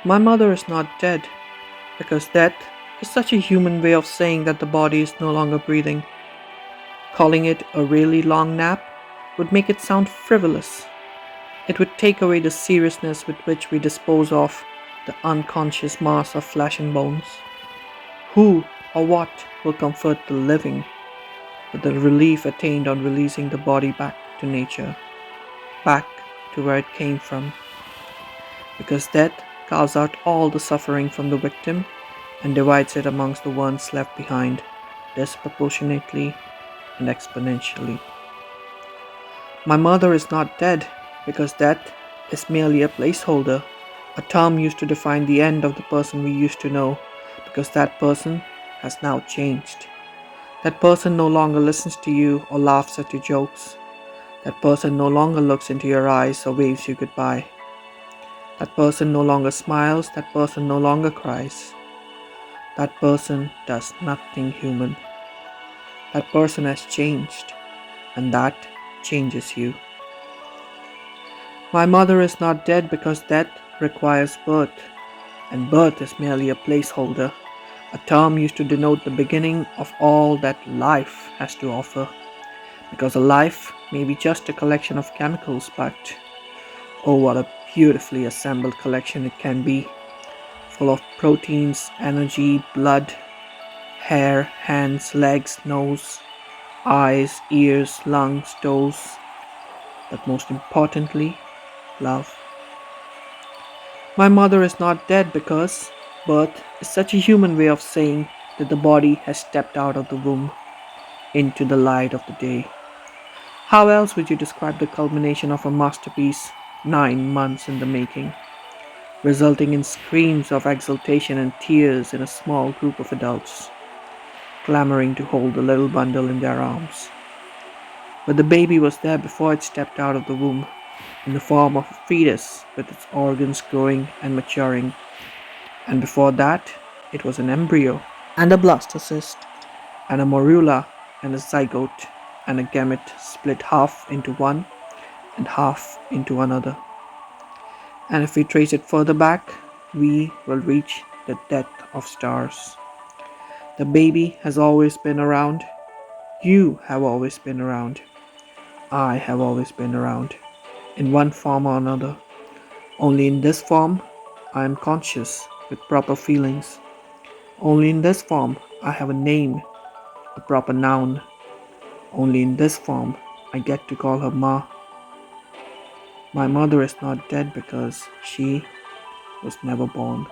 My mother is not dead, because death is such a human way of saying that the body is no longer breathing. Calling it a really long nap would make it sound frivolous. It would take away the seriousness with which we dispose of the unconscious mass of flesh and bones. Who or what will comfort the living with the relief attained on releasing the body back to nature, back to where it came from? Because death carves out all the suffering from the victim and divides it amongst the ones left behind, disproportionately and exponentially. My mother is not dead, because death is merely a placeholder, a term used to define the end of the person we used to know, because that person has now changed. That person no longer listens to you or laughs at your jokes. That person no longer looks into your eyes or waves you goodbye. That person no longer smiles. That person no longer cries. That person does nothing human. That person has changed, and that changes you. My mother is not dead because death requires birth, and birth is merely a placeholder, a term used to denote the beginning of all that life has to offer. Because a life may be just a collection of chemicals, but oh, what a beautifully assembled collection it can be, full of proteins, energy, blood, hair, hands, legs, nose, eyes, ears, lungs, toes, but most importantly, love. My mother is not dead because birth is such a human way of saying that the body has stepped out of the womb into the light of the day. How else would you describe the culmination of a masterpiece 9 months in the making, resulting in screams of exultation and tears in a small group of adults, clamoring to hold the little bundle in their arms? But the baby was there before it stepped out of the womb, in the form of a fetus with its organs growing and maturing, and before that, it was an embryo, and a blastocyst, and a morula, and a zygote, and a gamete split half into one and half into another. And if we trace it further back, we will reach the death of stars. The baby has always been around. You have always been around. I have always been around, in one form or another. Only in this form, I am conscious with proper feelings. Only in this form, I have a name, a proper noun. Only in this form, I get to call her Ma. My mother is not dead because she was never born.